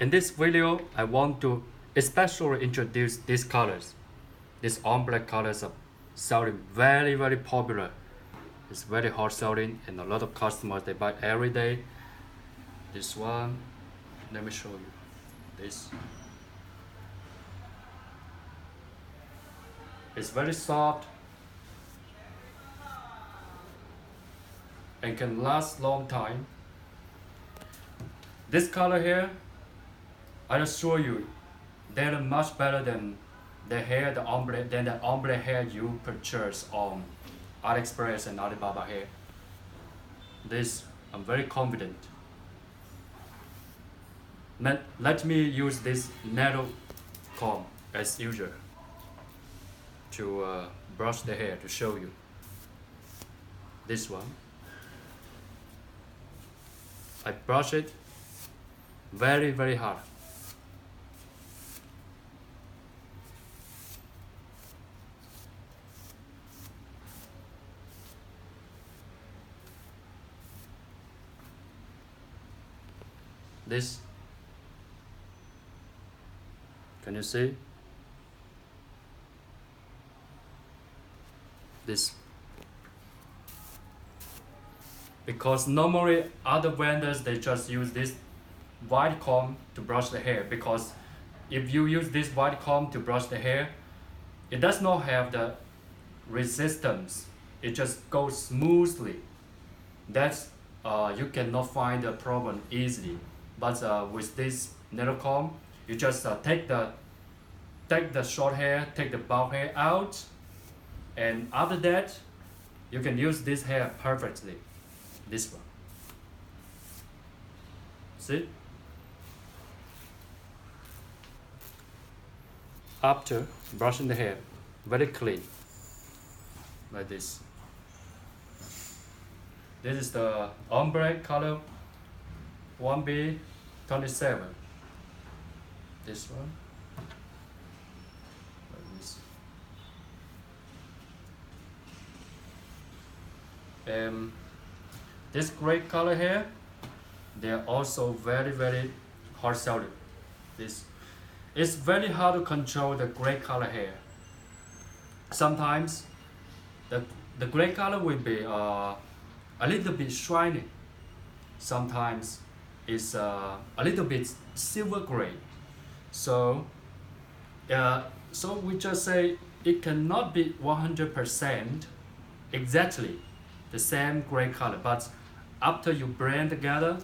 In this video, I want to especially introduce these colors. These ombre colors are selling very popular. It's very hot selling and a lot of customers they buy every day. This one, let me show you. This. It's very soft and can last long time. This color here, I assure you, they're much better than the ombre hair you purchase on AliExpress and Alibaba hair. This, I'm very confident. Let me use this narrow comb as usual to brush the hair to show you. This one, I brush it very hard. This, can you see? This. Because normally other vendors they just use this white comb to brush the hair, because if you use this white comb to brush the hair, it does not have the resistance. It just goes smoothly. That's you cannot find the problem easily. But with this narrow comb, you just take the short hair, take the bulk hair out, and after that, you can use this hair perfectly. This one. See? After brushing the hair, very clean, like this. This is the ombre color 1B27. This one, like this. This gray color here, they are also very hard selling. This, it's very hard to control the gray color hair. Sometimes the gray color will be a little bit shiny. Sometimes it's a little bit silver gray. So we just say it cannot be 100% exactly the same gray color, but after you blend together,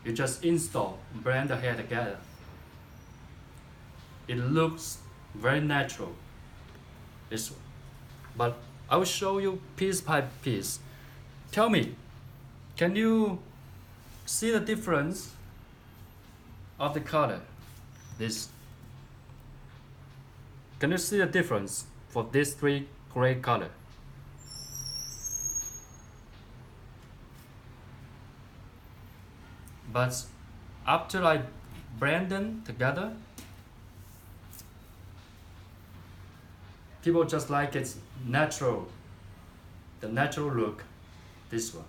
you just blend the hair together. It looks very natural, this one. But I will show you piece by piece. Tell me, can you see the difference of the color? This. Can you see the difference for these three gray color? But after I blend them together, people just like it's natural, the natural look, this one.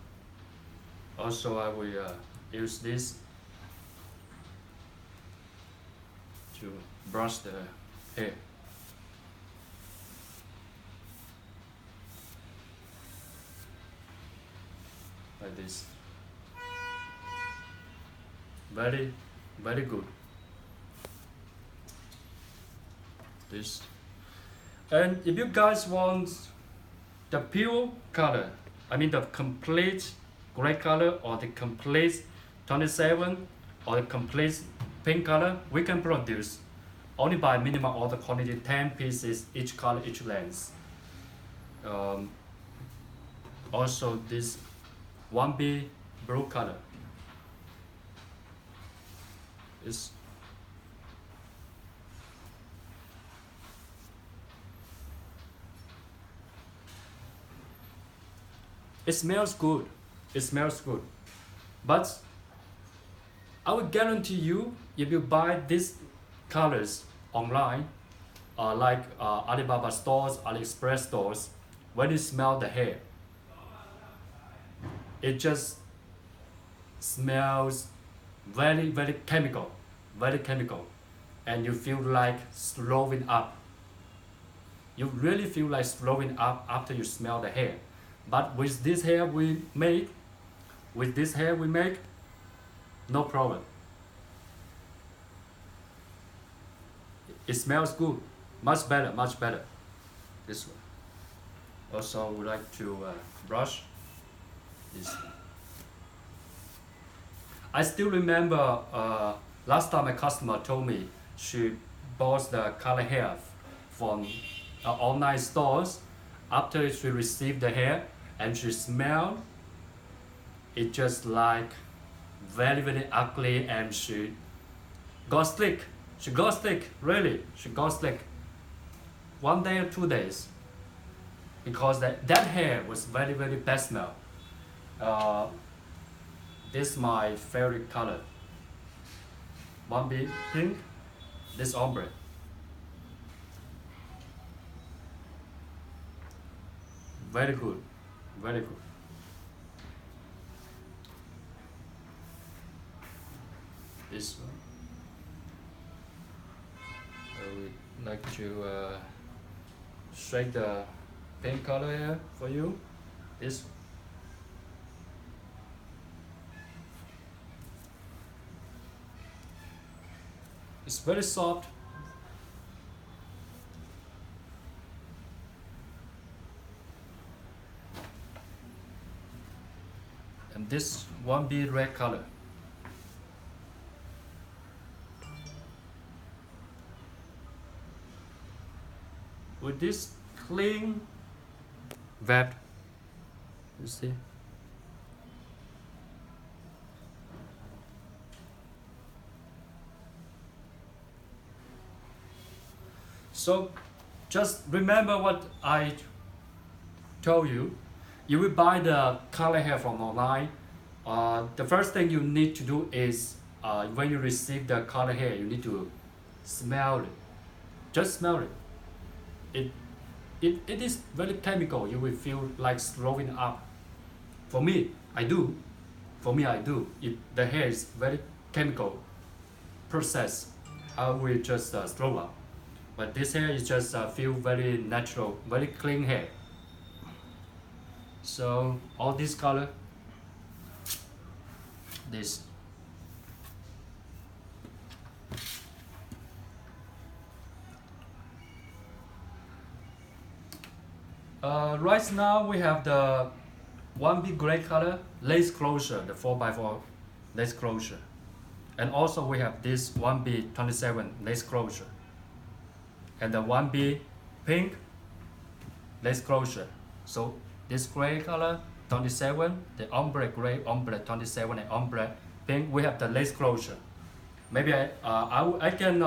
Also, I will use this to brush the hair. Like this. Very good. This. And if you guys want the pure color, I mean the complete gray color or the complete 27 or the complete pink color, we can produce only by minimum order quantity 10 pieces each color, each length. Also this 1B blue color is it smells good. It smells good. But I will guarantee you, if you buy these colors online, like Alibaba stores, AliExpress stores, when you smell the hair, it just smells very chemical. very chemical, and you feel like slowing up. You really feel like slowing up after you smell the hair. But with this hair we make, no problem. It smells good, much better, much better. This one. Also, would like to brush this. I still remember last time a customer told me she bought the color hair from online stores. After she received the hair and she smelled, it just like very very ugly, and she got sick. Really, she got sick. 1 day or 2 days, because that hair was very very bad smell. This is my favorite color. One big pink, this ombre. Very good, very good. This one. I would like to shake the pink color here for you. This. It's very soft. And this one be red color. With this clean web, you see. So just remember what I told you. You will buy the color hair from online. The first thing you need to do is when you receive the color hair, you need to smell it. Just smell it. It is very chemical. You will feel like throwing up. For me, I do. The hair is very chemical process. I will just throw up. But this hair is just feel very natural, very clean hair. So all this color, this. Right now we have the 1B gray color lace closure, the 4x4 lace closure, and also we have this 1B 27 lace closure, and the 1B pink lace closure. So this gray color 27, the ombre gray, ombre 27, and ombre pink, we have the lace closure. Maybe I can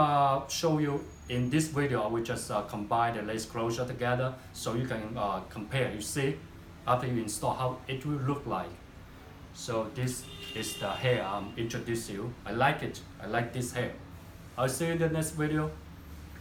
show you in this video. I will just combine the lace closure together so you can compare. You see after you install how it will look like. So this is the hair I'm introducing you. I like it. I like this hair. I'll see you in the next video.